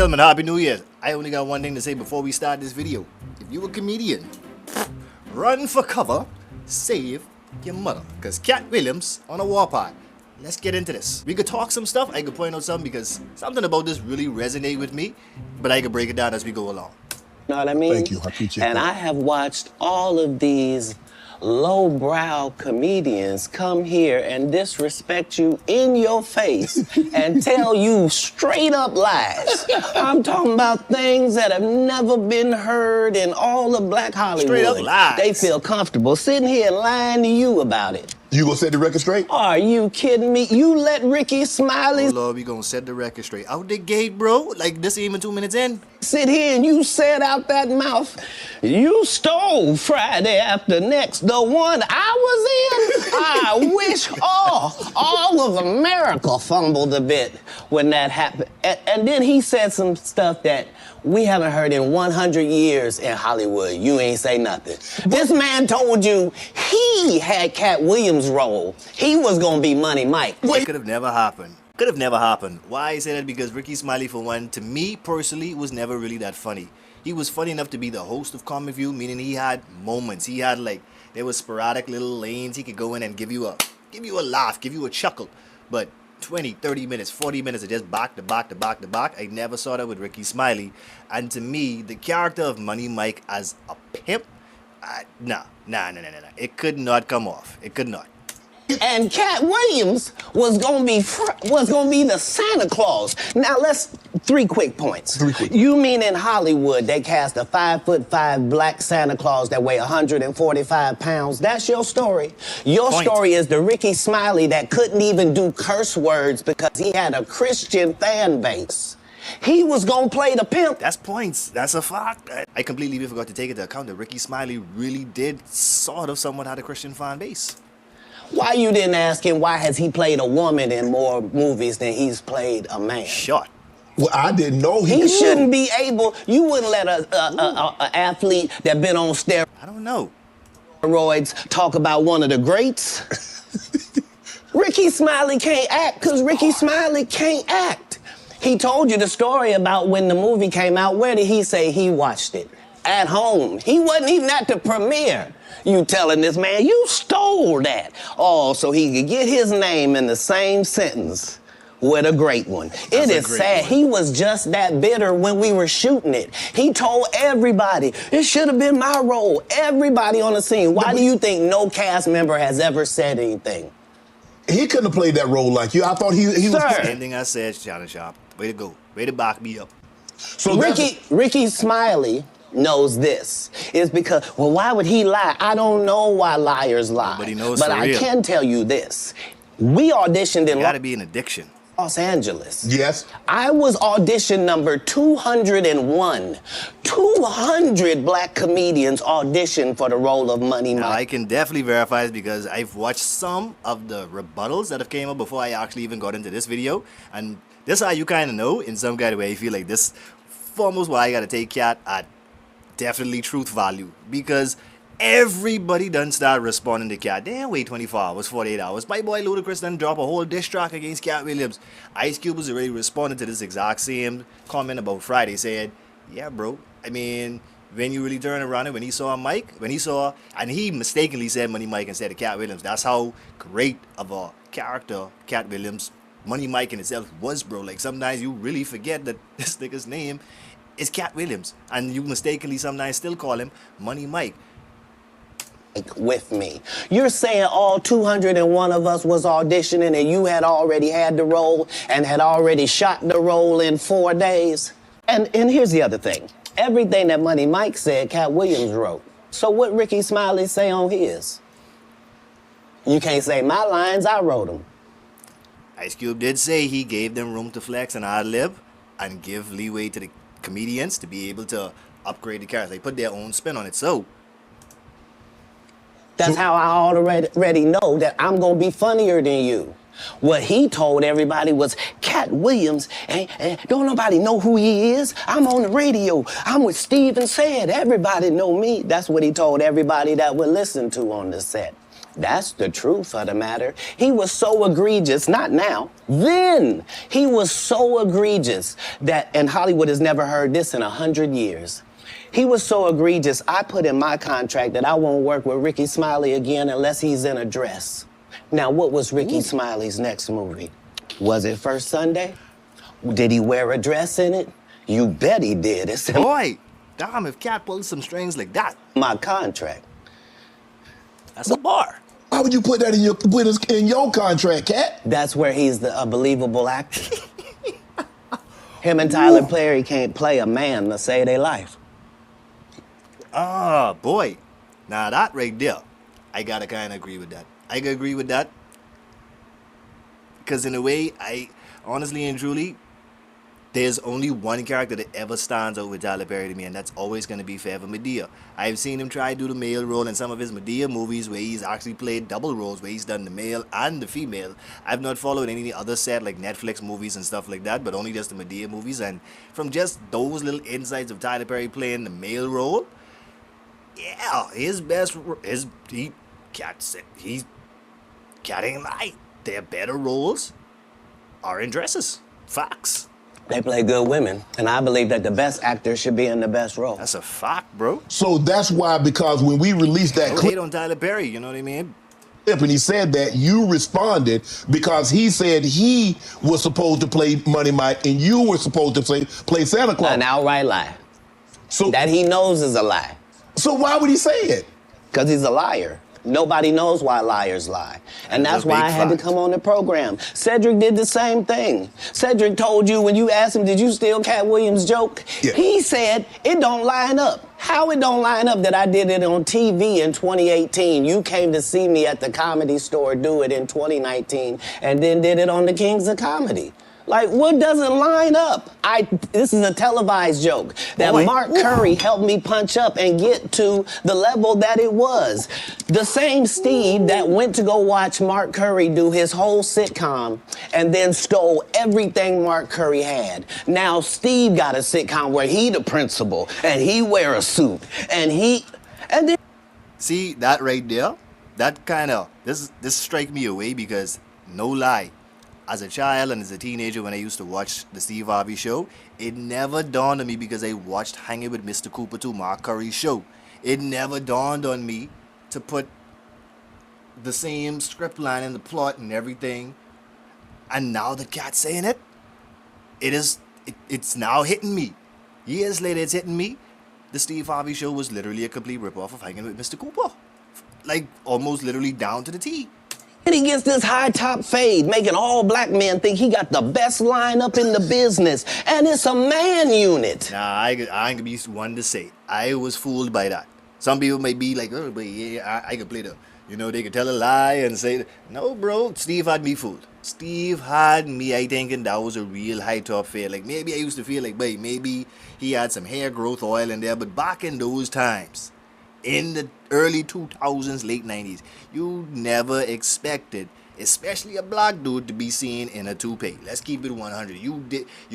gentlemen, Happy New Year. I only got one thing to say before we start this video. If you a comedian, run for cover, save your mother. Because Katt Williams on a warpath. Let's get into this. We could talk some stuff, I could point out something because something about this really resonate with me, but I could break it down as we go along. You know what I mean? Thank you, I appreciate and that. I have watched all of these lowbrow comedians come here and disrespect you in your face and tell you straight up lies. I'm talking about things that have never been heard in all of Black Hollywood. Straight up lies. They feel comfortable sitting here lying to you about it. You gonna set the record straight? Are you kidding me? You let Ricky Smiley Oh Lord, we gonna set the record straight. Out the gate, bro. Like this ain't even 2 minutes in. sit here and you said out that mouth, you stole Friday After Next, the one I was in. I wish all of America fumbled a bit when that happened. And then he said some stuff that we haven't heard in 100 years in Hollywood. You ain't say nothing. This man told you he had Katt Williams' role. He was gonna be Money Mike. It could have never happened. Could have never happened. Why I say that? Because Ricky Smiley, for one, to me personally, was never really that funny. He was funny enough to be the host of Comic View, meaning he had moments. He had there was sporadic little lanes he could go in and give you a laugh, give you a chuckle. But 20, 30 minutes, 40 minutes of just back to back to back to back. I never saw that with Ricky Smiley. And to me, the character of Money Mike as a pimp, nah. It could not come off. It could not. And Katt Williams was gonna be the Santa Claus. Now let's 3 quick points. 3 quick. You mean in Hollywood they cast a 5'5" black Santa Claus that weigh 145 pounds? That's your story. Your story is the Ricky Smiley that couldn't even do curse words because he had a Christian fan base. He was gonna play the pimp. That's points. That's a fact. I completely forgot to take into account that Ricky Smiley really did somewhat have a Christian fan base. Why you didn't ask him why has he played a woman in more movies than he's played a man? Shot. Well, I didn't know He shouldn't be able. You wouldn't let a athlete that been on I don't know. steroids talk about one of the greats. Ricky Smiley can't act because Ricky Smiley can't act. He told you the story about when the movie came out. Where did he say he watched it? At home. He wasn't even at the premiere. You telling this man, you stole that. Oh, so he could get his name in the same sentence with a great one. It is sad. He was just that bitter when we were shooting it. He told everybody, it should have been my role. Everybody on the scene. Why do you think no cast member has ever said anything? He couldn't have played that role like you. I thought he was... Same thing I said, Shannon Sharp. Way to go. Way to back me up. So Ricky Smiley knows this. It's because, well, why would he lie? I don't know why liars lie. But he knows But for I real. can tell you this. We auditioned in Gotta be an addiction. Los Angeles. Yes. I was audition number 201. 200 black comedians auditioned for the role of Money Mike. Now, I can definitely verify this because I've watched some of the rebuttals that have came up before I actually even got into this video. And this is how you kind of know, in some kind of way, you feel like this, foremost why I gotta take Katt at definitely truth value. Because everybody done start responding to Katt. They didn't wait 24 hours, 48 hours. My boy Ludacris done drop a whole diss track against Katt Williams. Ice Cube was already responding to this exact same comment about Friday, saying, yeah, bro, I mean, when you really turn around it, when he saw Mike, and he mistakenly said Money Mike instead of Katt Williams. That's how great of a character Katt Williams, Money Mike in itself was, bro. Like, sometimes you really forget that this nigga's name is Katt Williams, and you mistakenly sometimes still call him Money Mike. With me. You're saying all 201 of us was auditioning and you had already had the role and had already shot the role in 4 days? And here's the other thing. Everything that Money Mike said, Katt Williams wrote. So what Ricky Smiley say on his? You can't say my lines, I wrote them. Ice Cube did say he gave them room to flex and ad-lib and give leeway to the comedians to be able to upgrade the characters. They put their own spin on it. So that's how I already know that I'm gonna be funnier than you. What he told everybody was, Katt Williams, don't nobody know who he is. I'm on the radio. I'm with Steve and Said. Everybody know me. That's what he told everybody that would listen to on the set. That's the truth of the matter. He was so egregious, not now, then. He was so egregious that, and Hollywood has never heard this in 100 years. He was so egregious, I put in my contract that I won't work with Ricky Smiley again unless he's in a dress. Now, what was Ricky Smiley's next movie? Was it First Sunday? Did he wear a dress in it? You bet he did. It's in Boy, damn, if KATT pulls some strings like that, my contract. that's a bar. Why would you put that in your contract, KATT? That's where he's the believable actor. Him and Tyler Perry can't play a man to save their life. Ah, boy. Now that right there, I gotta kind of agree with that. I can agree with that. Because in a way, I honestly and truly, there's only one character that ever stands out with Tyler Perry to me, and that's always going to be forever Medea. I've seen him try to do the male role in some of his Medea movies where he's actually played double roles, where he's done the male and the female. I've not followed any other set like Netflix movies and stuff like that, but only just the Medea movies. And from just those little insights of Tyler Perry playing the male role, yeah, his best, KATT ain't lie. Their better roles are in dresses. Facts. They play good women, and I believe that the best actor should be in the best role. That's a fact, bro. So that's why, because when we released that Don't clip hate on Tyler Perry, you know what I mean? and he said that, you responded because he said he was supposed to play Money Mike and you were supposed to play Santa Claus. An outright lie. So That he knows is a lie, so why would he say it? because he's a liar. Nobody knows why liars lie. And that's That's a why big I had to fact. come on the program. Cedric did the same thing. Cedric told you when you asked him, did you steal Cat Williams' joke? Yeah. He said, it don't line up. How it don't line up that I did it on TV in 2018? You came to see me at the Comedy Store do it in 2019 and then did it on the Kings of Comedy. Like, what doesn't line up? This is a televised joke that Boy. Mark Curry helped me punch up and get to the level that it was. The same Steve that went to go watch Mark Curry do his whole sitcom and then stole everything Mark Curry had. Now Steve got a sitcom where he the principal and he wear a suit and then See, that right there, that kind of, this strike me away because, no lie, as a child and as a teenager when I used to watch the Steve Harvey show, it never dawned on me because I watched Hanging with Mr. Cooper to Mark Curry's show. It never dawned on me to put the same script line and the plot and everything. And now that KATT's saying it, it's now hitting me. Years later, it's hitting me. The Steve Harvey show was literally a complete ripoff of Hanging with Mr. Cooper. Like, almost literally down to the T. he gets this high top fade, making all black men think he got the best lineup in the business. And it's a man unit. Nah, I ain't gonna be one to say. I was fooled by that. Some people may be like, oh, but yeah, I could play the, they could tell a lie and say, no, bro, Steve had me fooled. Steve had me, I thinking that was a real high top fade. Like, maybe I used to feel like, boy, maybe he had some hair growth oil in there, but back in those times, in the early 2000s, late 90s, you never expected, especially a black dude, to be seen in a toupee. Let's keep it 100. You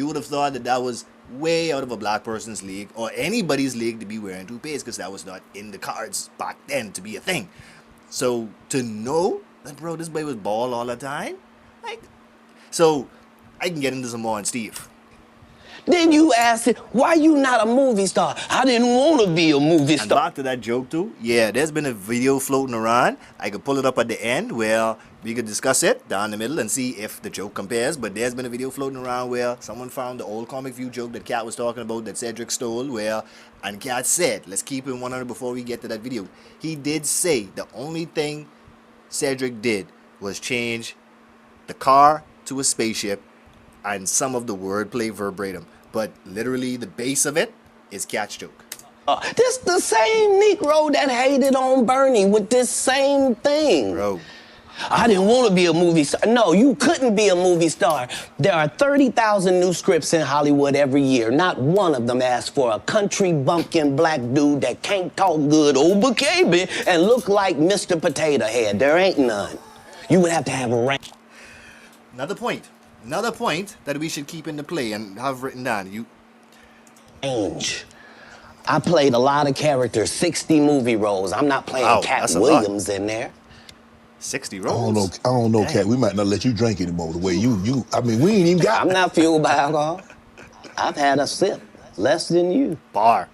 would have thought that was way out of a black person's league or anybody's league to be wearing toupees because that was not in the cards back then to be a thing. So to know that, bro, this boy was bald all the time, so I can get into some more on Steve. Then you asked him, why you not a movie star? I didn't want to be a movie And star. back to that joke too, yeah, there's been a video floating around. I could pull it up at the end where we could discuss it down the middle and see if the joke compares. But there's been a video floating around where someone found the old Comic View joke that KATT was talking about that Cedric stole, and KATT said, let's keep it 100 before we get to that video. He did say the only thing Cedric did was change the car to a spaceship and some of the wordplay verbatim. But literally the base of it is KATT's joke. This the same Negro that hated on Bernie with this same thing. Bro. I didn't want to be a movie star. No, you couldn't be a movie star. There are 30,000 new scripts in Hollywood every year. Not one of them asks for a country bumpkin black dude that can't talk good over KB and look like Mr. Potato Head. There ain't none. You would have to have a rank. Another point that we should keep into play and have written down. Range. I played a lot of characters, 60 movie roles. I'm not playing Wow, Cat that's a Williams in there. 60 I rolls? don't know, Damn. Kat. We might not let you drink anymore. The way I mean, we ain't even got. I'm not fueled by alcohol. I've had a sip, less than you. Bar.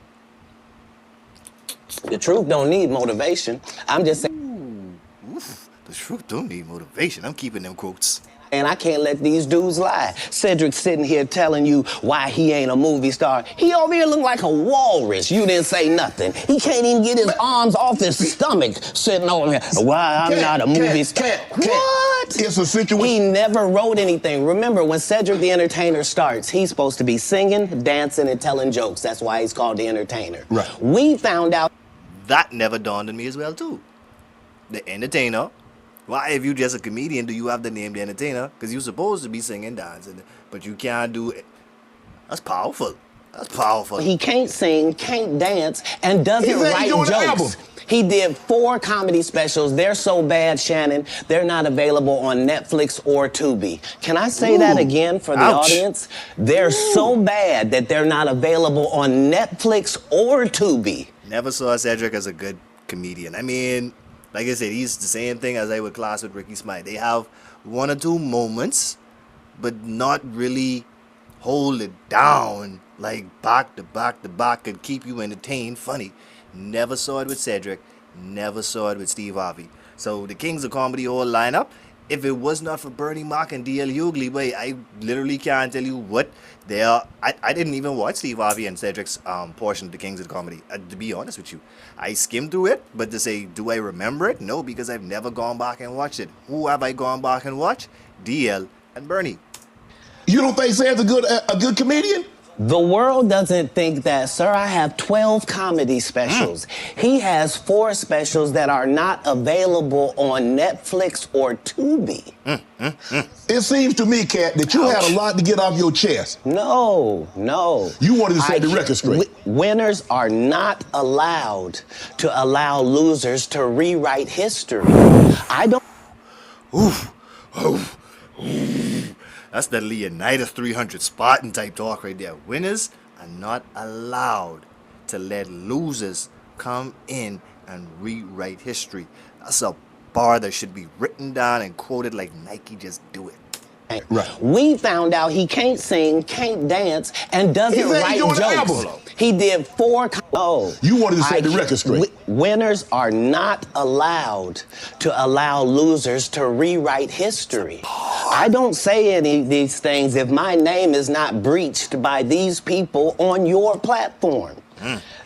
The truth don't need motivation. I'm just saying. Oof. The truth don't need motivation. I'm keeping them quotes. And I can't let these dudes lie. Cedric's sitting here telling you why he ain't a movie star. He over here look like a walrus. You didn't say nothing. He can't even get his arms off his stomach sitting over here. Why I'm not a movie star. What? It's a situation. He never wrote anything. Remember, when Cedric the Entertainer starts, he's supposed to be singing, dancing, and telling jokes. That's why he's called the Entertainer. Right. We found out. That never dawned on me as well, too. The Entertainer. Why, if you just a comedian, do you have the name The Entertainer? Because you're supposed to be singing, dancing, but you can't do it. That's powerful. That's powerful. He can't sing, can't dance, and doesn't He's write doing an album. jokes. He did 4 comedy specials. They're so bad, Shannon, they're not available on Netflix or Tubi. Can I say that again for the audience? They're so bad that they're not available on Netflix or Tubi. Never saw Cedric as a good comedian. I mean, like I said, he's the same thing as I would class with Ricky Smiley. They have 1 or 2 moments, but not really hold it down like back to back to back could keep you entertained, funny. Never saw it with Cedric. Never saw it with Steve Harvey. So the Kings of Comedy whole lineup, if it was not for Bernie Mac and D.L. Hughley, boy, I literally can't tell you what they are. I didn't even watch Steve Harvey and Cedric's portion of the Kings of Comedy, to be honest with you. I skimmed through it, but to say, do I remember it? No, because I've never gone back and watched it. Who have I gone back and watched? DL and Bernie. You don't think Ced's a good comedian? The world doesn't think that, sir. I have 12 comedy specials. He has 4 specials that are not available on Netflix or Tubi. It seems to me, Kat, that you had a lot to get off your chest. No. You wanted to set the record straight. Winners are not allowed to allow losers to rewrite history. I don't. That's the Leonidas 300 Spartan type talk right there. Winners are not allowed to let losers come in and rewrite history. That's a bar that should be written down and quoted like Nike just do it. Right. We found out he can't sing, can't dance, and doesn't write jokes. He did 4. You wanted to set the record straight. Winners are not allowed to allow losers to rewrite history. I don't say any of these things if my name is not breached by these people on your platform.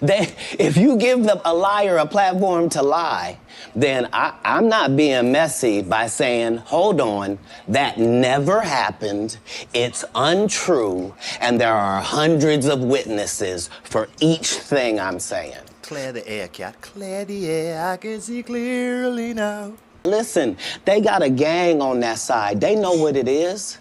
If you give a liar a platform to lie, then I'm not being messy by saying, hold on, that never happened, it's untrue, and there are hundreds of witnesses for each thing I'm saying. Clear the air, Cat. Clear the air. I can see clearly now. Listen, they got a gang on that side. They know what it is.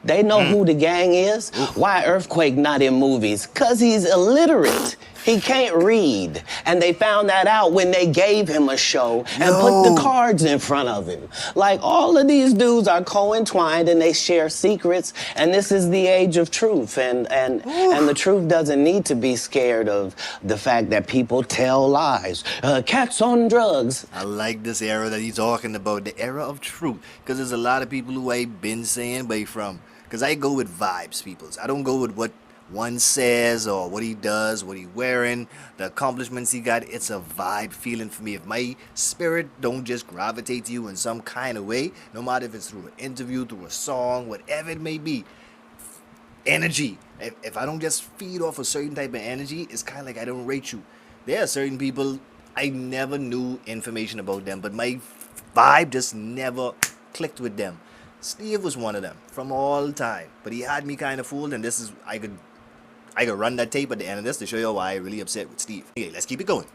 They know who the gang is. Why Earthquake not in movies? 'Cause he's illiterate. He can't read. And they found that out when they gave him a show and put the cards in front of him. Like, all of these dudes are co-entwined and they share secrets, and this is the age of truth. And the truth doesn't need to be scared of the fact that people tell lies. Cats on drugs. I like this era that he's talking about, the era of truth. Because there's a lot of people who I've been saying, but because I go with vibes, peoples. I don't go with what one says or what he does, what he wearing, the accomplishments he got. It's a vibe feeling for me. If my spirit don't just gravitate to you in some kind of way, no matter if it's through an interview, through a song, whatever it may be, energy. If I don't just feed off a certain type of energy, it's kind of like I don't rate you. There are certain people I never knew information about them, but my vibe just never clicked with them. Steve was one of them from all time, but he had me kind of fooled, and this is I could run that tape at the end of this to show you why I'm really upset with Steve. Okay, let's keep it going.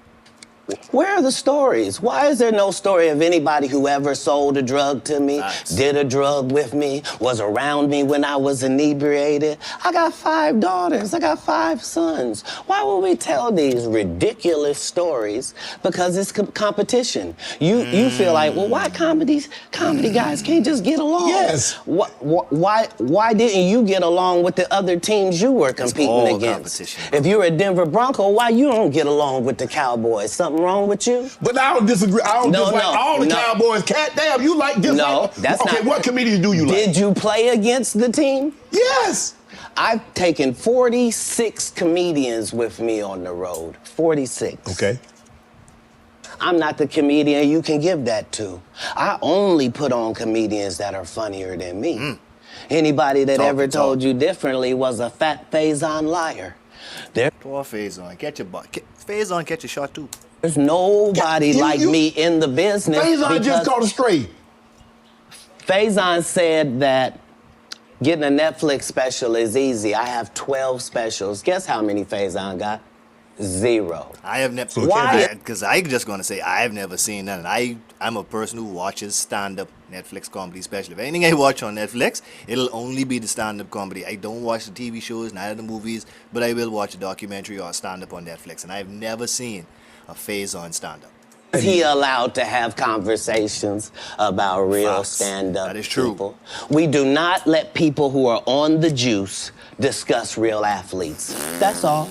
Where are the stories? Why is there no story of anybody who ever sold a drug to me, did a drug with me, was around me when I was inebriated? I got 5 daughters. I got 5 sons. Why would we tell these ridiculous stories? Because it's competition. You feel like, well, why comedy guys can't just get along? Yes. Why didn't you get along with the other teams you were competing against? Competition. If you're a Denver Bronco, why you don't get along with the Cowboys? Something something wrong with you? But I don't disagree. I don't dislike all the Cowboys. Cat, damn, you like dislike. No, that's not. Okay, what comedians do you like? Did you play against the team? Yes. I've taken 46 comedians with me on the road. 46. Okay. I'm not the comedian you can give that to. I only put on comedians that are funnier than me. Anybody that ever told you differently was a fat Faison liar. Poor Faison. Catch a butt. Faison catch a shot too. There's nobody like me in the business. Faison just caught a stray. Faison said that getting a Netflix special is easy. I have 12 specials. Guess how many Faison got? 0. I have never. Why? Because I'm just gonna say I've never seen none. I'm a person who watches stand-up Netflix comedy special. If anything I watch on Netflix, it'll only be the stand-up comedy. I don't watch the TV shows, neither the movies, but I will watch a documentary or a stand-up on Netflix. And I've never seen a Faison stand-up. Is he allowed to have conversations about real stand-up That is true. people? We do not let people who are on the juice discuss real athletes. That's all.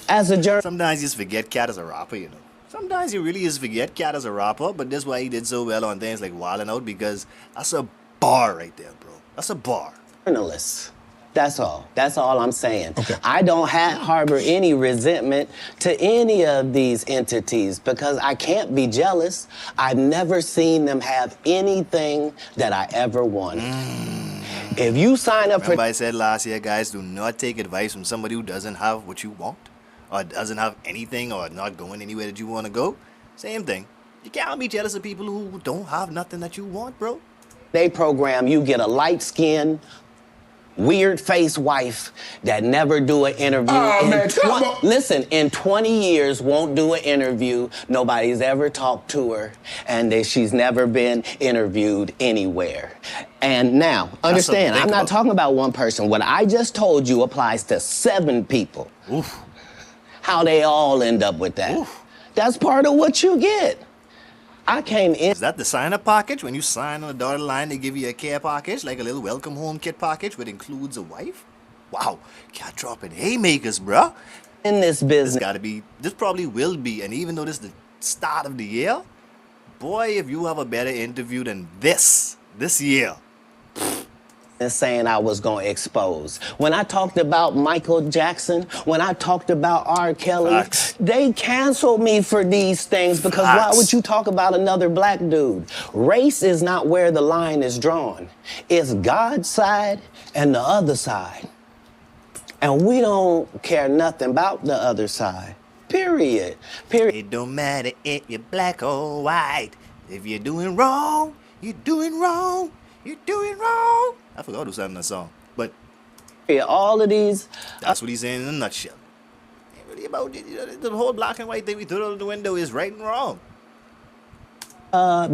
As a journalist. Sometimes you just forget KATT as a rapper, you know. Sometimes you really just forget KATT as a rapper, but that's why he did so well on things like Wildin' Out, because that's a bar right there, bro. That's a bar. Journalists. That's all. That's all I'm saying. Okay. I don't harbor any resentment to any of these entities because I can't be jealous. I've never seen them have anything that I ever wanted. If you sign up Remember I said last year, guys, do not take advice from somebody who doesn't have what you want, or doesn't have anything, or not going anywhere that you want to go. Same thing. You can't be jealous of people who don't have nothing that you want, bro. they program, you get a light-skinned, weird-faced wife that never do an interview. Listen, in 20 years, won't do an interview. Nobody's ever talked to her, and she's never been interviewed anywhere. And now, understand, I'm not talking about one person. What I just told you applies to 7 people. Oof. How they all end up with that. Oof. That's part of what you get. I came in. Is that the sign-up package? When you sign on the dotted line, they give you a care package, like a little welcome home kit package, which includes a wife? Wow, KATT dropping haymakers, bruh. In this business. This probably will be, and even though this is the start of the year, boy, if you have a better interview than this year. And saying I was going to expose. When I talked about Michael Jackson, when I talked about R. Kelly, they canceled me for these things because why would you talk about another black dude? Race is not where the line is drawn. It's God's side and the other side. And we don't care nothing about the other side. Period. It don't matter if you're black or white. If you're doing wrong, you're doing wrong. You're doing wrong. I forgot who sang that song, but all of these. That's what he's saying in a nutshell. Ain't really about the whole black and white thing we threw out the window is right and wrong.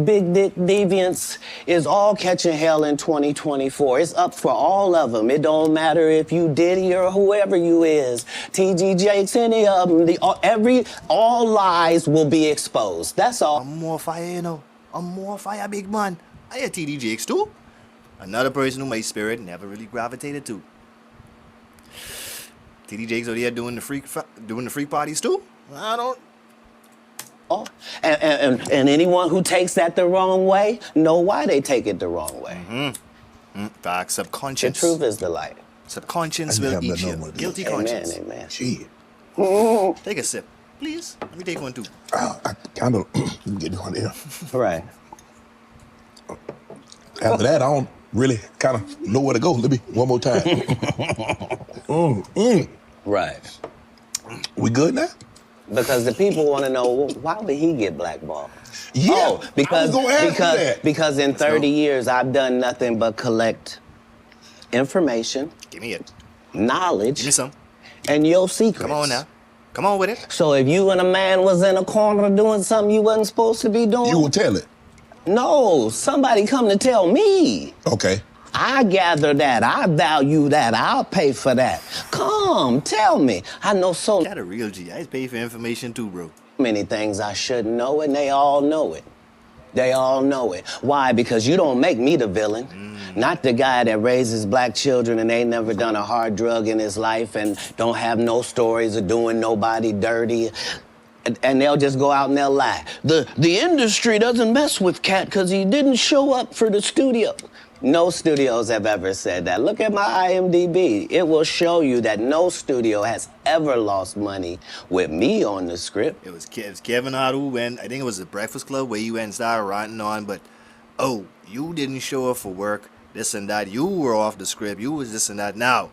Big dick deviance is all catching hell in 2024. It's up for all of them. It don't matter if you Diddy or whoever you is. TG Jakes, any of them. All lies will be exposed. That's all. I'm more fire, you know. I'm more fire, big man. I had TD Jakes too. Another person who my spirit never really gravitated to. TD Jakes out here doing the freak parties too. I don't. Oh, and anyone who takes that the wrong way know why they take it the wrong way. Fact, subconscious. The truth is the light. Subconscious will eat you. Guilty conscience. Amen. Shit. Take a sip, please. Let me take one too. I kind of get one there. Right. After that, I don't really kind of know where to go. Let me one more time. Right. We good now? Because the people want to know, well, why would he get blackballed? Yeah, oh, because in 30 years, I've done nothing but collect information. Give me it. Knowledge. Give me some. And your secrets. Come on now. Come on with it. So if you and a man was in a corner doing something you wasn't supposed to be doing. You will tell it. No, somebody come to tell me. Okay. I gather that. I value that. I'll pay for that. Come, tell me. I know so Got a real G. I pay for information too, bro. many things I shouldn't know, and they all know it. They all know it. Why? Because you don't make me the villain. Not the guy that raises black children and ain't never done a hard drug in his life and don't have no stories of doing nobody dirty. And they'll just go out and they'll lie. The industry doesn't mess with KATT because he didn't show up for the studio. No studios have ever said that. Look at my IMDb. It will show you that no studio has ever lost money with me on the script. It was Kevin Hart who went, I think it was the Breakfast Club where he went and started ranting on, but, oh, you didn't show up for work, this and that. You were off the script. You was this and that. Now,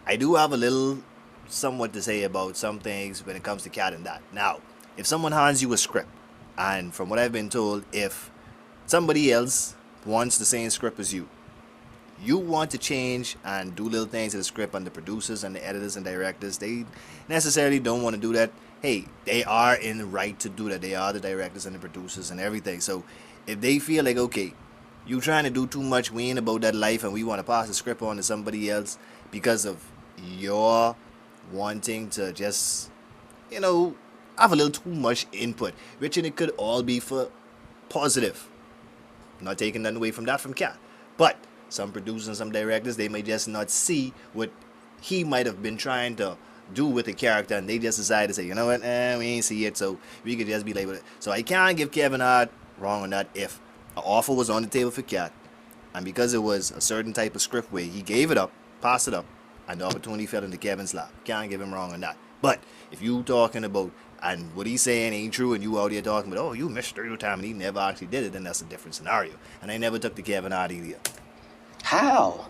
I do have a little somewhat to say about some things when it comes to KATT and that. Now, if someone hands you a script, and from what I've been told, if somebody else wants the same script as you want to change and do little things to the script, and the producers and the editors and directors, they necessarily don't want to do that. Hey, they are in the right to do that. They are the directors and the producers and everything. So if they feel like, okay, you trying to do too much, we ain't about that life, and we want to pass the script on to somebody else because of your wanting to just, you know, have a little too much input, which it could all be for positive. Not taking nothing away from that from KATT. But some producers and some directors, they may just not see what he might have been trying to do with the character, and they just decided to say, you know what, we ain't see it, so we could just be like with it. So I can't give Kevin Hart wrong on that. If an offer was on the table for KATT, and because it was a certain type of script where he gave it up, passed it up, and the opportunity fell into Kevin's lap, can't give him wrong on that. But if you talking about, and what he's saying ain't true, and you out there talking about, oh, you missed your time, and he never actually did it, then that's a different scenario. And I never took the Kevin Hart either. How?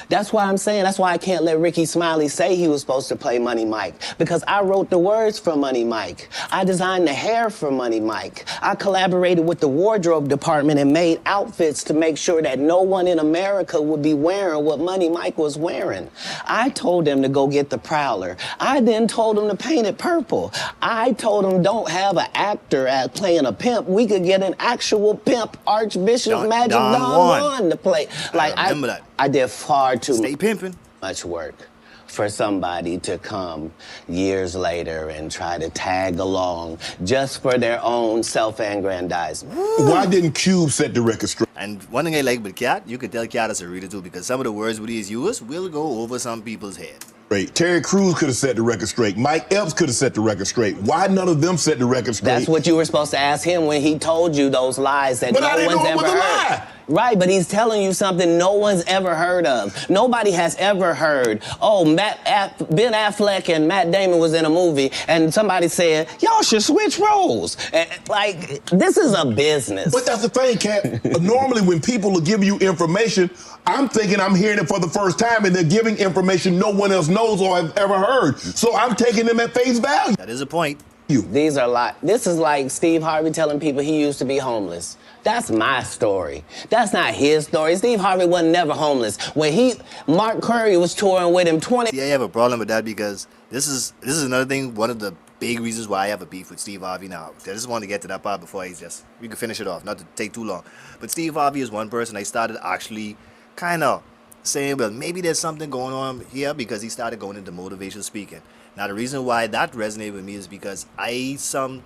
That's why I'm saying, that's why I can't let Ricky Smiley say he was supposed to play Money Mike, because I wrote the words for Money Mike. I designed the hair for Money Mike. I collaborated with the wardrobe department and made outfits to make sure that no one in America would be wearing what Money Mike was wearing. I told them to go get the Prowler. I then told them to paint it purple. I told them don't have an actor playing a pimp. We could get an actual pimp, Archbishop Magic Don Juan to play. Like, I remember that. I did far too Stay pimping. much work for somebody to come years later and try to tag along just for their own self-aggrandizement. Why didn't Cube set the record straight? And one thing I like with KATT, you could tell KATT is a reader too, because some of the words what he's used will go over some people's head. Terry Crews could have set the record straight. Mike Epps could have set the record straight. Why none of them set the record straight? That's what you were supposed to ask him when he told you those lies that no one's ever heard. Right, but he's telling you something no one's ever heard of. Nobody has ever heard, oh, Ben Affleck and Matt Damon was in a movie, and somebody said, y'all should switch roles. Like, this is a business. But that's the thing, KATT. Normally, when people are giving you information, I'm thinking I'm hearing it for the first time, and they're giving information no one else knows or has ever heard. So I'm taking them at face value. That is a point. These are like, this is like Steve Harvey telling people he used to be homeless. That's my story. That's not his story. Steve Harvey wasn't never homeless. When Mark Curry was touring with him 20. See, I have a problem with that because this is another thing, one of the big reasons why I have a beef with Steve Harvey now. I just want to get to that part before we can finish it off, not to take too long. But Steve Harvey is one person I started actually kind of saying, well, maybe there's something going on here, because he started going into motivational speaking. Now, the reason why that resonated with me is because at some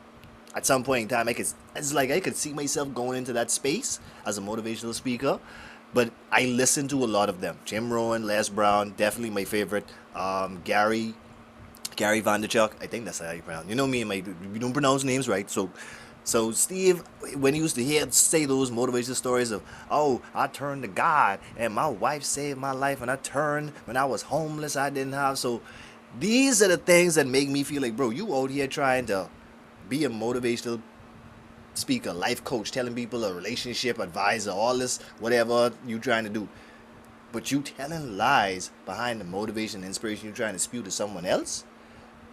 point in time, I could see myself going into that space as a motivational speaker, but I listened to a lot of them. Jim Rohn, Les Brown, definitely my favorite. Gary Vaynerchuk, I think that's how you pronounce it. You know me, we don't pronounce names right, so Steve, when he used to say those motivational stories of, oh, I turned to God, and my wife saved my life, and I turned when I was homeless, I didn't have, so these are the things that make me feel like, bro, you out here trying to be a motivational speaker, life coach, telling people, a relationship advisor, all this, whatever you trying to do. But you telling lies behind the motivation and inspiration you're trying to spew to someone else,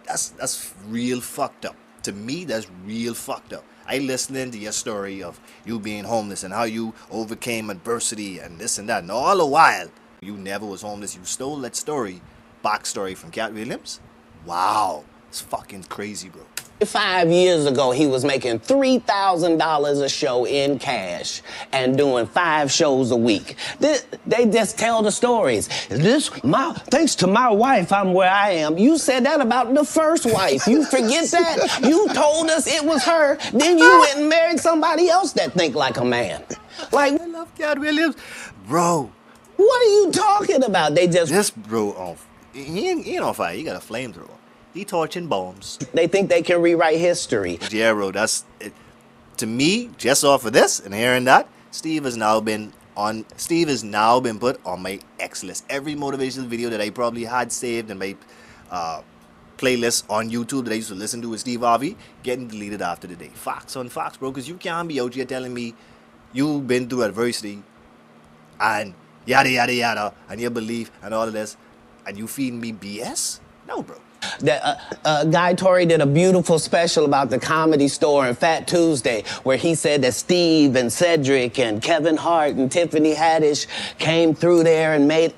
that's real fucked up. To me, that's real fucked up. I listening to your story of you being homeless and how you overcame adversity and this and that. And all the while, you never was homeless. You stole that backstory from Katt Williams. Wow. It's fucking crazy, bro. 5 years ago, he was making $3,000 a show in cash and doing 5 shows a week. They just tell the stories. Thanks to my wife, I'm where I am. You said that about the first wife. You forget that? You told us it was her. Then you went and married somebody else that think like a man. Like, I love Katt Williams. Bro. What are you talking about? This bro, he ain't on fire. He got a flamethrower. He torching bombs. They think they can rewrite history. Yeah, bro, that's it. To me, just off of this and hearing that, Steve has now been put on my X list. Every motivational video that I probably had saved in my playlist on YouTube that I used to listen to with Steve Harvey, getting deleted after the day. Facts on facts, bro, because you can't be out here telling me you've been through adversity and yada yada yada and your belief and all of this, and you feeding me BS? No, bro. Guy Torrey did a beautiful special about the Comedy Store and Fat Tuesday, where he said that Steve and Cedric and Kevin Hart and Tiffany Haddish came through there and made...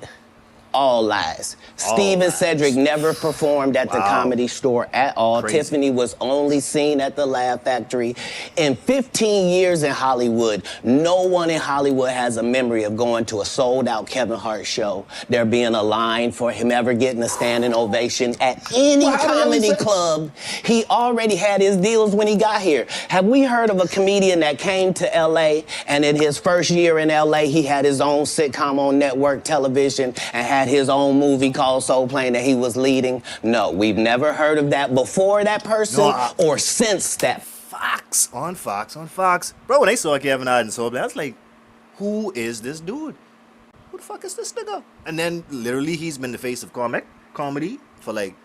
All lies. Steve and Cedric never performed at the Comedy Store at all. Crazy. Tiffany was only seen at the Laugh Factory. In 15 years in Hollywood, no one in Hollywood has a memory of going to a sold-out Kevin Hart show, there being a line for him ever getting a standing ovation at any comedy club. He already had his deals when he got here. Have we heard of a comedian that came to L.A. and in his first year in L.A. he had his own sitcom on network television and had his own movie called Soul Plane that he was leading? No, we've never heard of that before that person or since that. Fox on Fox. Bro, when I saw Kevin Hart and Soul Plane, I was like, who is this dude? Who the fuck is this nigga? And then literally he's been the face of comedy for like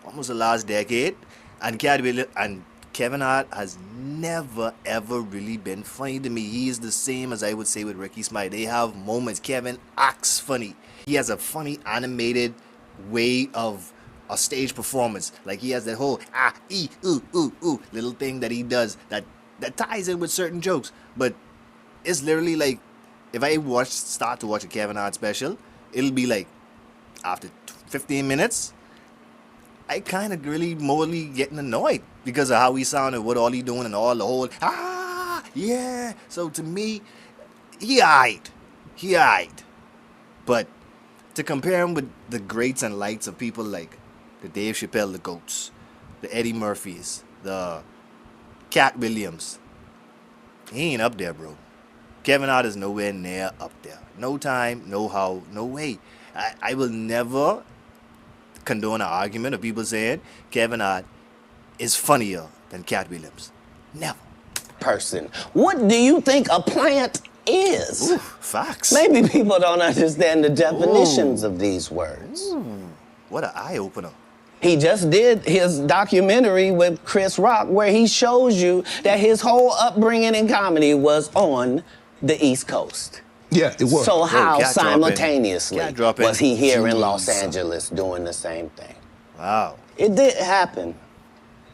almost the last decade. And Kevin Hart has never ever really been funny to me. He is the same as I would say with Ricky Smiley. They have moments. Kevin acts funny. He has a funny animated way of a stage performance. Like he has that whole ooh little thing that he does that ties in with certain jokes. But it's literally like if I start to watch a Kevin Hart special, it'll be like after 15 minutes, I kind of really morally getting annoyed because of how he sounded, what all he doing, and all the whole yeah. So to me, he eyed. But to compare him with the greats and lights of people like the Dave Chappelle, the GOATs, the Eddie Murphys, the Cat Williams, he ain't up there, bro. Kevin Hart is nowhere near up there. No time, no how, no way. I will never condone an argument of people saying Kevin Hart is funnier than Cat Williams. Never. Person. What do you think a plant is? Ooh, facts. Maybe people don't understand the definitions of these words. What an eye-opener. He just did his documentary with Chris Rock where he shows you that his whole upbringing in comedy was on the East Coast. Yeah, it was. So how cat simultaneously was he here in Jeez. Los Angeles doing the same thing? Wow. It didn't happen.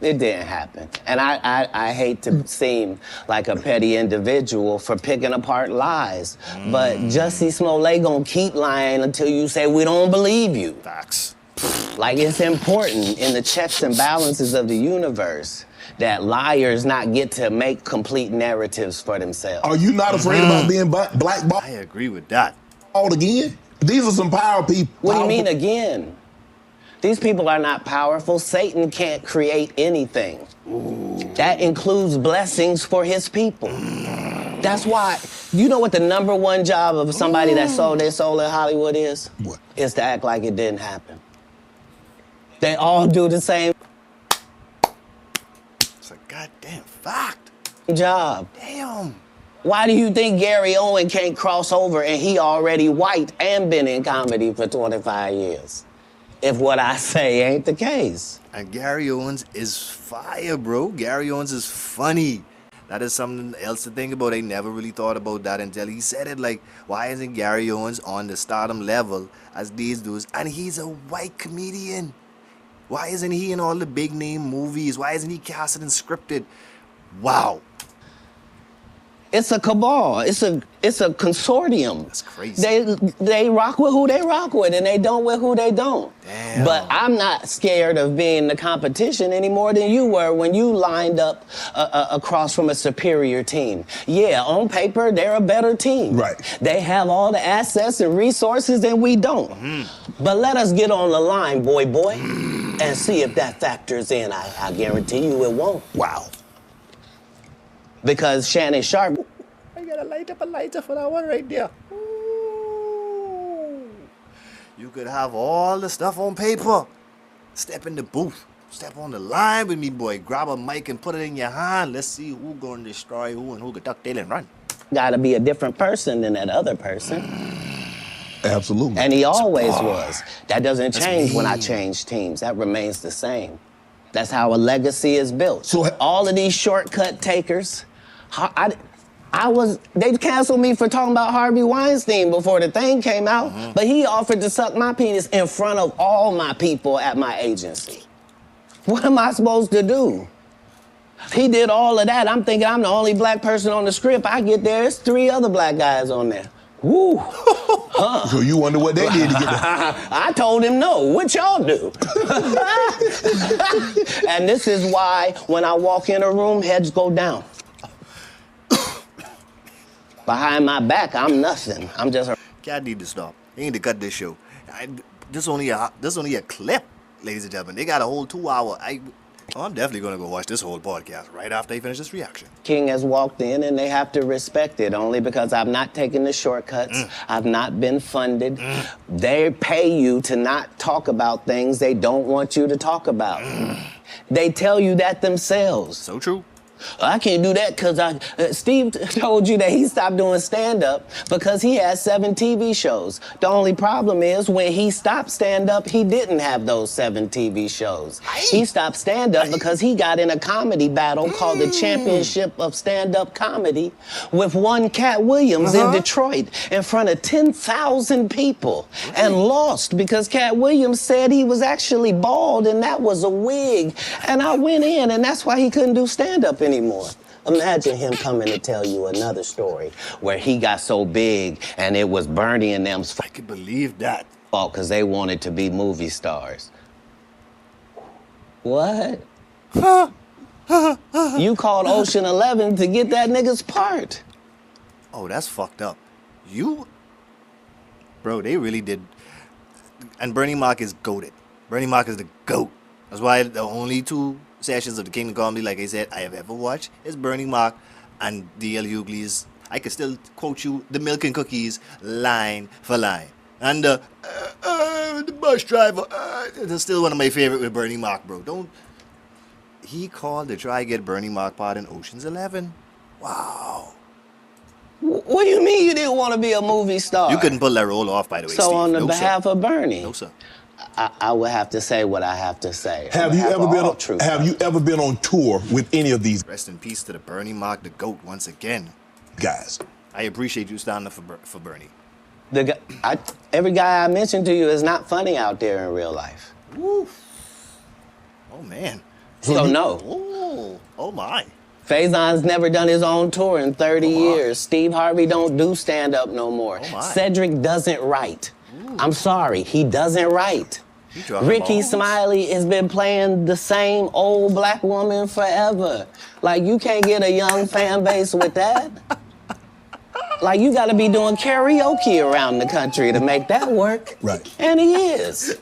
It didn't happen. And I hate to seem like a petty individual for picking apart lies, but Jussie Smollett gonna keep lying until you say we don't believe you. Facts. Like it's important in the checks and balances of the universe that liars not get to make complete narratives for themselves. Are you not afraid about being blackballed I agree with that. again? These are some power people. What do you mean again? These people are not powerful. Satan can't create anything. That includes blessings for his people. That's why, you know what the #1 job of somebody that sold their soul in Hollywood is? What? Is to act like it didn't happen. They all do the same It's a goddamn fact. job. Damn. Why do you think Gary Owen can't cross over and he already white and been in comedy for 25 years? If what I say ain't the case. And Gary Owens is fire, bro. Gary Owens is funny. That is something else to think about. I never really thought about that until he said it. Like, why isn't Gary Owens on the stardom level as these dudes? And he's a white comedian. Why isn't he in all the big name movies? Why isn't he casted and scripted? Wow. It's a cabal. It's a consortium. That's crazy. They rock with who they rock with, and they don't with who they don't. Damn. But I'm not scared of being the competition any more than you were when you lined up across from a superior team. Yeah, on paper they're a better team. Right. They have all the assets and resources, and we don't. But let us get on the line, boy, and see if that factors in. I guarantee you it won't. Wow. Because Shannon Sharp. I gotta light up a lighter for that one right there. Ooh. You could have all the stuff on paper. Step in the booth. Step on the line with me, boy. Grab a mic and put it in your hand. Let's see who gonna destroy who and who can duck, tail, and run. Gotta be a different person than that other person. Absolutely. And he always was. That doesn't change when I mean. change teams. That remains the same. That's how a legacy is built. So- all of these shortcut takers, they canceled me for talking about Harvey Weinstein before the thing came out, but he offered to suck my penis in front of all my people at my agency. What am I supposed to do? He did all of that. I'm thinking I'm the only black person on the script. I get there, it's 3 other black guys on there. Woo. So you wonder what they did to get that? I told him no. What y'all do? And this is why when I walk in a room, heads go down. Behind my back, I'm nothing. I'm just a... KATT need to stop. They need to cut this show. This only a clip, ladies and gentlemen. They got a whole 2 hour. I'm definitely gonna go watch this whole podcast right after they finish this reaction. King has walked in and they have to respect it only because I've not taken the shortcuts. I've not been funded. They pay you to not talk about things they don't want you to talk about. They tell you that themselves. So true. I can't do that because Steve told you that he stopped doing stand-up because he had 7 TV shows. The only problem is when he stopped stand-up, he didn't have those 7 TV shows. He stopped stand-up because he got in a comedy battle called the Championship of Stand-Up Comedy with one Katt Williams in Detroit in front of 10,000 people and lost because Katt Williams said he was actually bald and that was a wig. And I went in and that's why he couldn't do stand-up anymore. Imagine him coming to tell you another story where he got so big and it was Bernie and them's I can believe that. fault because they wanted to be movie stars. What? You called Ocean 11 to get that nigga's part. Oh, that's fucked up. Bro, they really did. And Bernie Mac is goated. Bernie Mac is the GOAT. That's why the only 2 sessions of the Kingdom Comedy, like I said, I have ever watched is Bernie Mac and D.L. Hughley's. I could still quote you the milk and cookies line for line. And the bus driver, that's still one of my favorite with Bernie Mac, bro. He called to try to get Bernie Mac part in Ocean's 11. Wow. What do you mean you didn't want to be a movie star? You couldn't pull that role off, by the way, So Steve. on the No, behalf sir. of Bernie, No, sir. I would have to say what I have to say. Have you ever been on tour with any of these Rest in peace to the Bernie Mac, the GOAT, once again. guys? I appreciate you standing up for Bernie. Every guy I mentioned to you is not funny out there in real life. Woo. Oh, man. So no. Oh my. Faison's never done his own tour in 30 Oh, my. years. Steve Harvey don't do stand-up no more. Oh, my. Cedric doesn't write. I'm sorry, he doesn't write. He dropping Ricky balls. Smiley has been playing the same old black woman forever. Like, you can't get a young fan base with that. Like, you gotta be doing karaoke around the country to make that work. Right. And he is.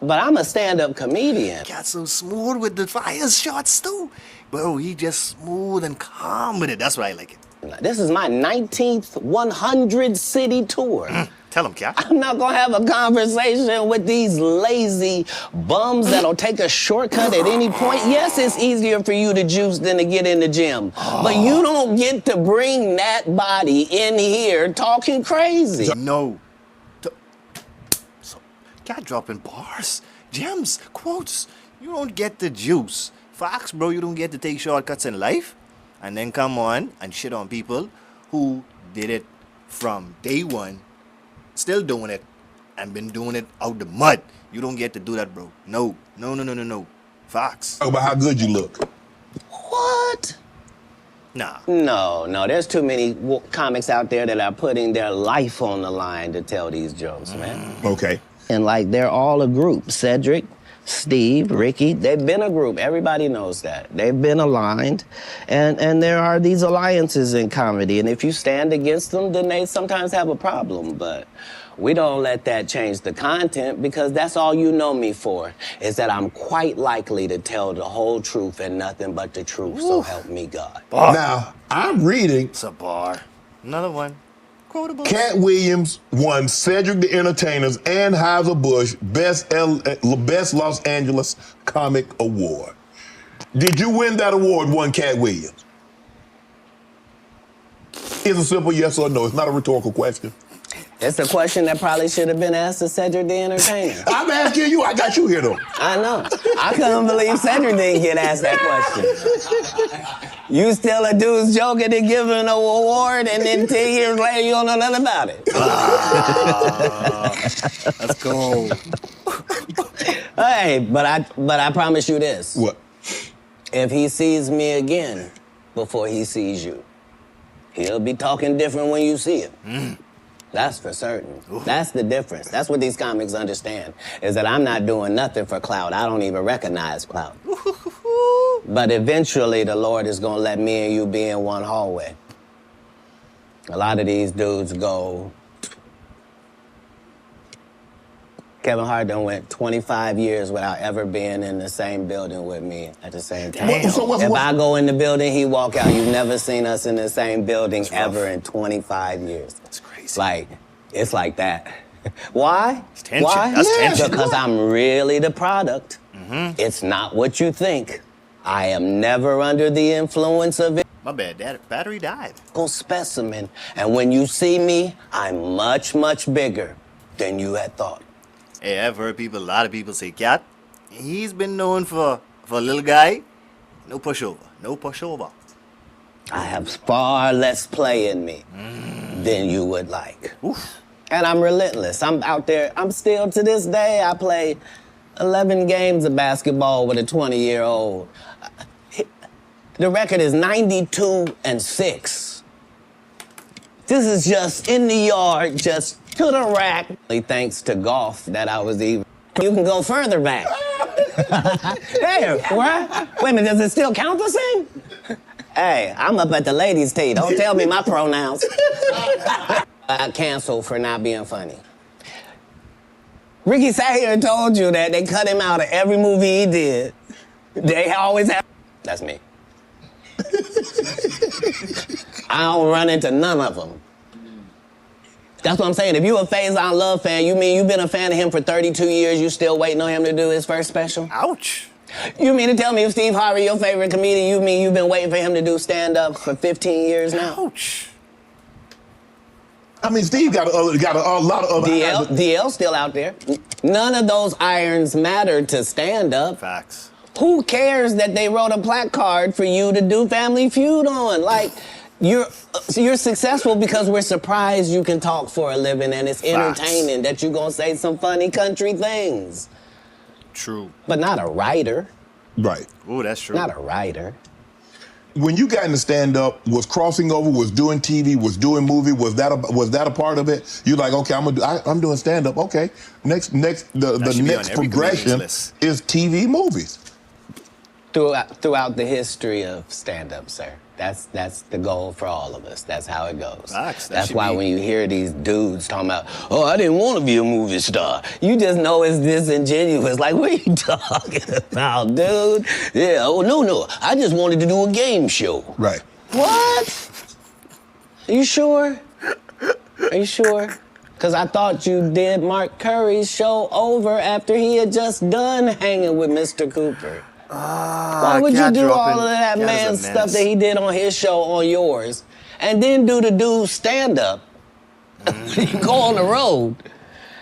But I'm a stand-up comedian. Got so smooth with the fire shots, too. Bro, he just smooth and calm with it. That's why I like it. This is my 19th 100-city tour. Tell him, KATT. I'm not gonna have a conversation with these lazy bums that'll take a shortcut at any point. Yes, it's easier for you to juice than to get in the gym. But you don't get to bring that body in here talking crazy. No. So, KATT dropping bars, gems, quotes. You don't get the juice. Facts, bro, you don't get to take shortcuts in life. And then come on and shit on people who did it from day one, still doing it, and been doing it out the mud. You don't get to do that, bro. No. Facts. Talk about how good you look. What? Nah. No, there's too many comics out there that are putting their life on the line to tell these jokes, man. Okay. And like, they're all a group. Cedric, Steve, Ricky, they've been a group. Everybody knows that. They've been aligned. And there are these alliances in comedy. And if you stand against them, then they sometimes have a problem. But we don't let that change the content because that's all you know me for, is that I'm quite likely to tell the whole truth and nothing but the truth. So help me God. Bar. Now, I'm reading. It's a bar. Another one. Quotable. Cat Williams won Cedric the Entertainer's and Anheuser-Busch Best Los Angeles Comic Award. Did you win that award, won Cat Williams? It's a simple yes or no. It's not a rhetorical question. It's a question that probably should have been asked to Cedric the Entertainer. I'm asking you. I got you here, though. I know. I couldn't believe Cedric didn't get asked that question. You still a dude's joking and giving an award, and then 10 years later you don't know nothing about it. Let's go. Hey, but I promise you this. What? If he sees me again before he sees you, he'll be talking different when you see him. That's for certain. Ooh. That's the difference. That's what these comics understand, is that I'm not doing nothing for clout. I don't even recognize clout. But eventually the Lord is gonna let me and you be in one hallway. A lot of these dudes go, Kevin Hart done went 25 years without ever being in the same building with me at the same time. If I go in the building, he walk out. You've never seen us in the same building ever in 25 years. That's crazy. Like, it's like that. Why? It's tension. Why? That's tension. Because I'm really the product. It's not what you think. I am never under the influence of it. My bad, Dad. Battery died. Specimen. And when you see me, I'm much, much bigger than you had thought. Hey, I've heard a lot of people say, Cat, he's been known for a little guy. No pushover. No pushover. I have far less play in me than you would like. Oof. And I'm relentless. I'm out there. I'm still, to this day, I play 11 games of basketball with a 20-year-old. The record is 92-6. This is just in the yard, just to the rack. Thanks to golf that I was even. You can go further back. Hey, what? Wait a minute, does it still count the same? Hey, I'm up at the ladies' tee. Don't tell me my pronouns. I canceled for not being funny. Ricky sat here and told you that they cut him out of every movie he did. They always have. That's me. I don't run into none of them. That's what I'm saying. If you a Faison Love fan, you mean you've been a fan of him for 32 years, you still waiting on him to do his first special? Ouch. You mean to tell me if Steve Harvey, your favorite comedian, you mean you've been waiting for him to do stand-up for 15 years now? Ouch. I mean, Steve got a lot of other DL's still out there. None of those irons matter to stand-up. Facts. Who cares that they wrote a placard for you to do Family Feud on? Like, you're successful because we're surprised you can talk for a living and it's entertaining that you're gonna say some funny country things. True. But not a writer. Right. Ooh, that's true. Not a writer. When you got into stand-up, was crossing over, was doing TV, was doing movie, was that a part of it? You're like, okay, I'm doing stand-up. Okay, the next progression is TV movies. Throughout the history of stand-up, sir. That's the goal for all of us. That's how it goes. That's why when you hear these dudes talking about, oh, I didn't want to be a movie star, you just know it's disingenuous. Like, what are you talking about, dude? Yeah, oh, no, I just wanted to do a game show. Right. What? Are you sure? Are you sure? Because I thought you did Mark Curry's show over after he had just done hanging with Mr. Cooper. Why would you do all of that man stuff that he did on his show on yours, and then do the dude's stand-up? You go on the road,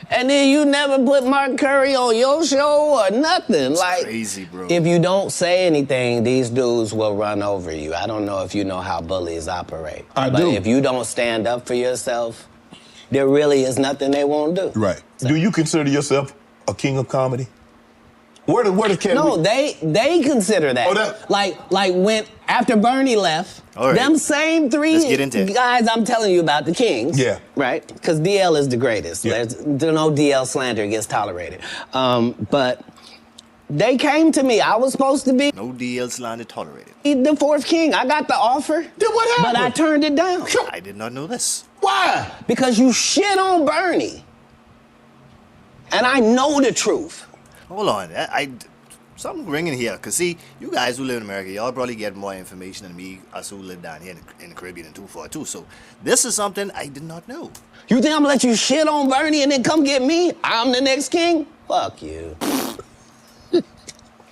and then you never put Mark Curry on your show or nothing. It's like crazy, bro. If you don't say anything, these dudes will run over you. I don't know if you know how bullies operate. But if you don't stand up for yourself, there really is nothing they won't do. Right. So. Do you consider yourself a king of comedy? Where does Cat? No, they consider that. Oh, like when after Bernie left, them same three guys I'm telling you about, the Kings. Yeah. Right? Because DL is the greatest. Yeah. There's no DL slander gets tolerated. But they came to me. I was supposed to be no DL slander tolerated. The fourth king. I got the offer. Then what happened? But I turned it down. I did not know this. Why? Because you shit on Bernie. And I know the truth. Hold on. something ringing here. Cause see, you guys who live in America, y'all probably get more information than me, us who live down here in the Caribbean and 242. So this is something I did not know. You think I'm gonna let you shit on Bernie and then come get me? I'm the next king? Fuck you.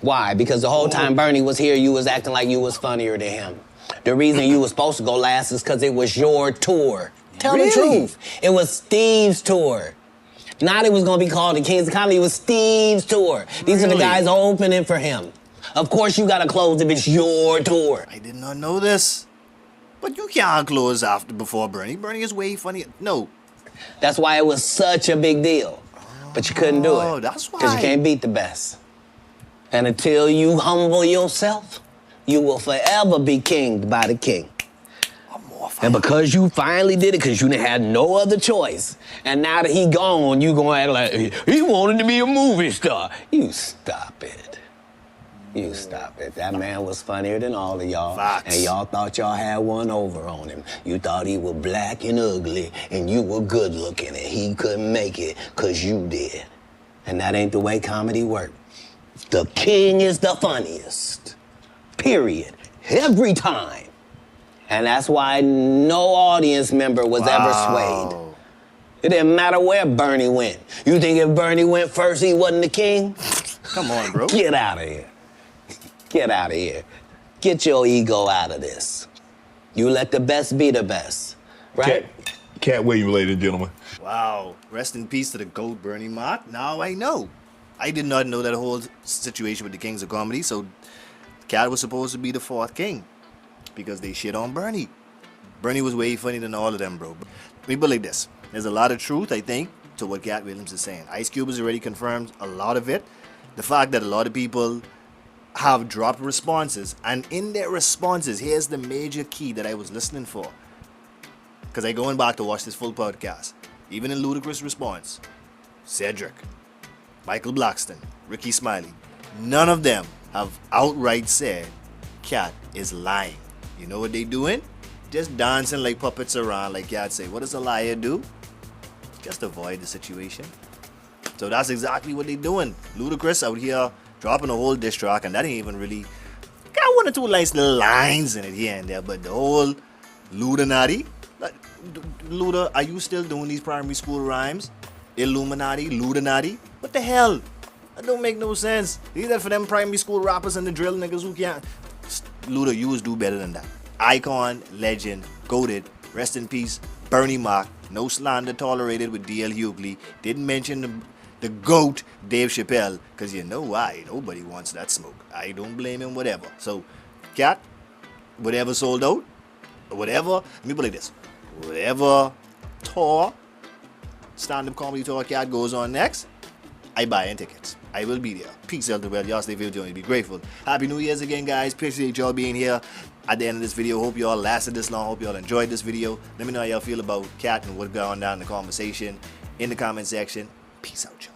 Why? Because the whole time Bernie was here, you was acting like you was funnier than him. The reason you was supposed to go last is because it was your tour. Tell the truth. It was Steve's tour. Not it was gonna be called the Kings of Comedy, it was Steve's tour. These are the guys opening for him. Of course you gotta close if it's your tour. I did not know this. But you can't close before Bernie. Bernie is way funny. No. That's why it was such a big deal. But you couldn't do it. Oh, that's why. Because you can't beat the best. And until you humble yourself, you will forever be kinged by the king. And because you finally did it, because you didn't have no other choice, and now that he gone, you gonna act like he wanted to be a movie star. You stop it. You stop it. That man was funnier than all of y'all. Facts. And y'all thought y'all had one over on him. You thought he was black and ugly, and you were good looking, and he couldn't make it because you did. And that ain't the way comedy works. The king is the funniest. Period. Every time. And that's why no audience member was ever swayed. It didn't matter where Bernie went. You think if Bernie went first, he wasn't the king? Come on, bro. Get out of here. Get out of here. Get your ego out of this. You let the best be the best, right? Katt Williams, ladies and gentlemen. Wow. Rest in peace to the GOAT, Bernie Mac. Now I know. I did not know that whole situation with the Kings of Comedy, so Katt was supposed to be the fourth king. Because they shit on Bernie. Bernie was way funnier than all of them, bro. Let me believe this. There's a lot of truth, I think, to what Katt Williams is saying. Ice Cube has already confirmed a lot of it. The fact that a lot of people have dropped responses, and in their responses, here's the major key that I was listening for. Because I going back to watch this full podcast. Even in Ludacris' response, Cedric, Michael Blackston, Ricky Smiley, none of them have outright said Katt is lying. You know what they doing? Just dancing like puppets around, like Katt say. What does a liar do? Just avoid the situation. So that's exactly what they doing. Ludacris out here dropping a whole diss track, and that ain't even really got one or two nice little lines in it here and there, but the whole Ludanati. Luda, are you still doing these primary school rhymes? Illuminati, Ludanati? What the hell? That don't make no sense. Leave that for them primary school rappers and the drill niggas who can't. Luda, you was do better than that. Icon, legend, goated, rest in peace, Bernie Mac, no slander tolerated with D.L. Hughley. Didn't mention the GOAT, Dave Chappelle, because you know why. Nobody wants that smoke. I don't blame him, whatever. So, Katt, whatever sold out, whatever, let me put it like this. Whatever tour, stand-up comedy tour Katt goes on next, I buy in tickets. I will be there. Peace out to well. Y'all stay tuned. Be grateful. Happy New Year's again, guys. Appreciate y'all being here at the end of this video. Hope y'all lasted this long. Hope y'all enjoyed this video. Let me know how y'all feel about Katt and what's going on down in the conversation in the comment section. Peace out, y'all.